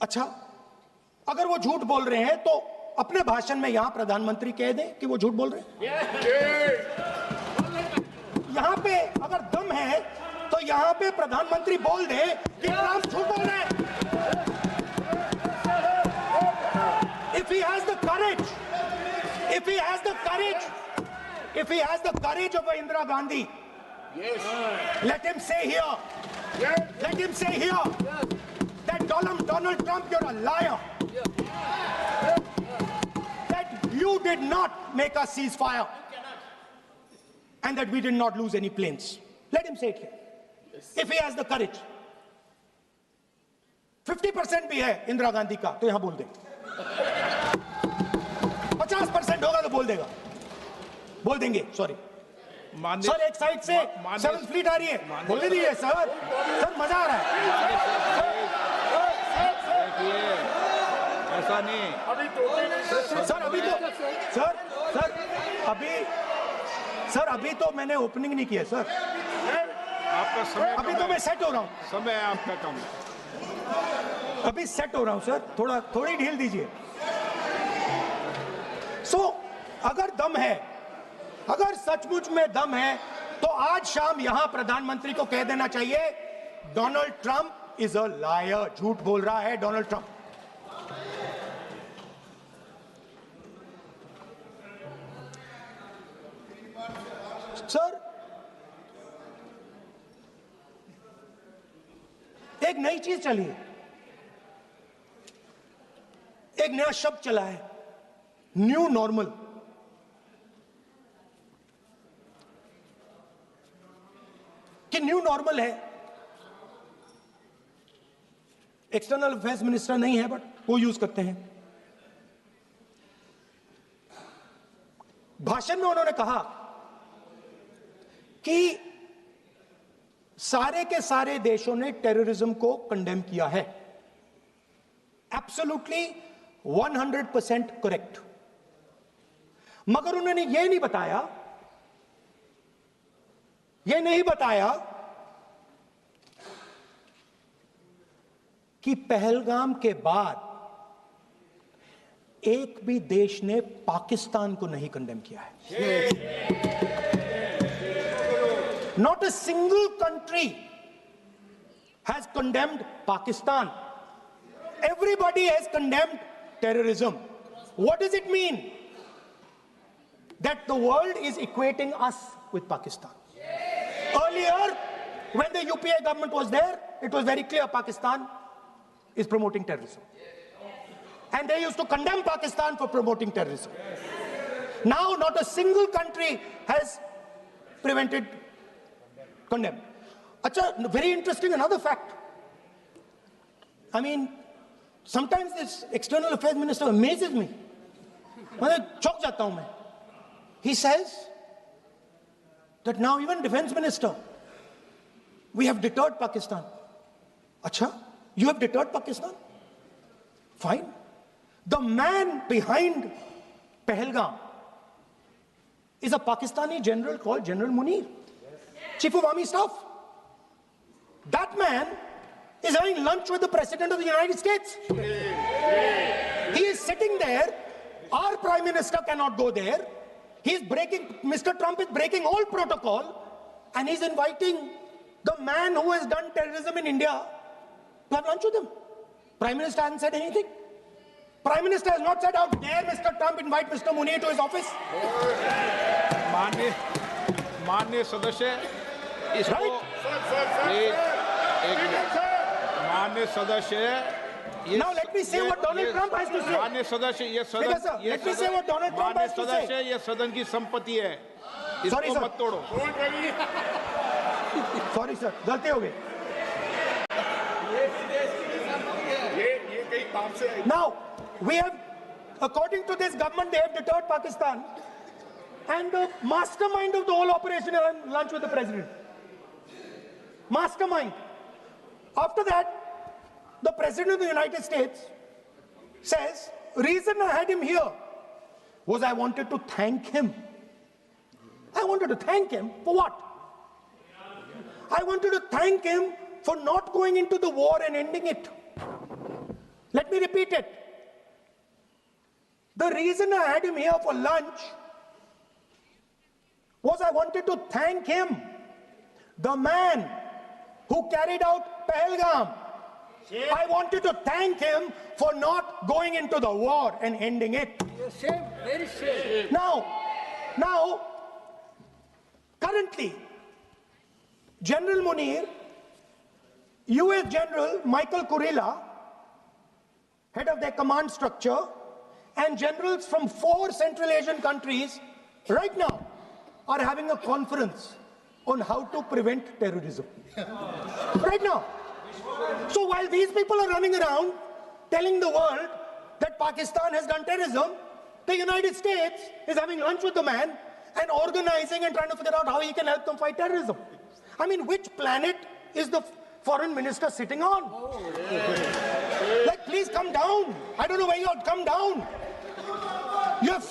अच्छा, अगर वो झूठ बोल रहे हैं तो अपने भाषण में यहां प्रधानमंत्री कह दें कि वो झूठ बोल रहे हैं। यहां पे अगर दम है तो यहां पे प्रधानमंत्री बोल दे कि ट्रंप झूठ बोल रहे हैं। If he has the courage, if he has the courage, if he has the courage of Indira Gandhi, let him say here, let him say here that Donald Trump, you're a liar. That you did not make a ceasefire and that we did not lose any planes. Let him say it here. If he has the courage. 50% भी है इंदिरा गांधी का तो यहां बोल दे। 50% होगा तो बोल देगा, बोल देंगे। सॉरी सर, एक साइड से 7th फ्लीट आ रही है, बोल दीजिए सर। सर मजा आ रहा है। ऐसा नहीं सर, अभी तो सर अभी तो मैंने ओपनिंग नहीं किया सर। आपका समय अभी तो मैं सेट हो रहा हूँ। समय आपका कम, अभी सेट हो रहा हूं सर, थोड़ी ढील दीजिए। अगर दम है, अगर सचमुच में दम है तो आज शाम यहां प्रधानमंत्री को कह देना चाहिए Donald Trump is a liar, झूठ बोल रहा है डोनाल्ड ट्रंप। सर, एक नई चीज चली है, एक नया शब्द चला है, न्यू नॉर्मल। कि न्यू नॉर्मल है, एक्सटर्नल अफेयर्स मिनिस्टर नहीं है बट वो यूज करते हैं। भाषण में उन्होंने कहा कि सारे के सारे देशों ने टेररिज्म को कंडेम किया है। Absolutely 100% correct. मगर उन्होंने यह नहीं बताया कि पहलगाम के बाद एक भी देश ने पाकिस्तान को नहीं कंडेम किया है। Not a single country has condemned Pakistan. Everybody has condemned terrorism. What does it mean? That the world is equating us with Pakistan. Earlier, when the UPA government was there, it was very clear Pakistan is promoting terrorism. And they used to condemn Pakistan for promoting terrorism. Now, not a single country has condemned. Acha, very interesting, another fact. I mean, sometimes this external affairs minister amazes me. चौंक जाता हूं मैं. He says that now even defense minister, we have deterred Pakistan. Acha, you have deterred Pakistan? Fine. The man behind Pahalgam is a Pakistani general called General Munir, Chief of Army Staff. That man is having lunch with the President of the United States. He is sitting there. Our Prime Minister cannot go there. Mr. Trump is breaking all protocol, and he's inviting the man who has done terrorism in India to have lunch with him. Prime Minister hasn't said anything. Prime Minister has not said, how dare Mr. Trump invite Mr. Munir to his office? माननीय सदस्य, इसको माननीय सदस्य, now let me say what Donald Trump has to say. माननीय सदस्य, ये सदन की संपत्ति है, इसको मत तोड़ो। सॉरी सर, गलती हो गई। Now we have, according to this government, they have deterred Pakistan, and the mastermind of the whole operation had lunch with the president. Mastermind. After that, the President of the United States says, reason I had him here was I wanted to thank him. I wanted to thank him for what? I wanted to thank him for not going into the war and ending it. Let me repeat it. The reason I had him here for lunch was I wanted to thank him, the man who carried out Pahalgam. I wanted to thank him for not going into the war and ending it. Shame, very shame. Now, currently, General Munir, US General Michael Kurilla, head of their command structure, and generals from 4 Central Asian countries right now are having a conference on how to prevent terrorism. Right now. So while these people are running around telling the world that Pakistan has done terrorism, the United States is having lunch with the man and organizing and trying to figure out how he can help them fight terrorism. I mean, which planet is the foreign minister sitting on? Like, please come down. I don't know where you are. Come down. You have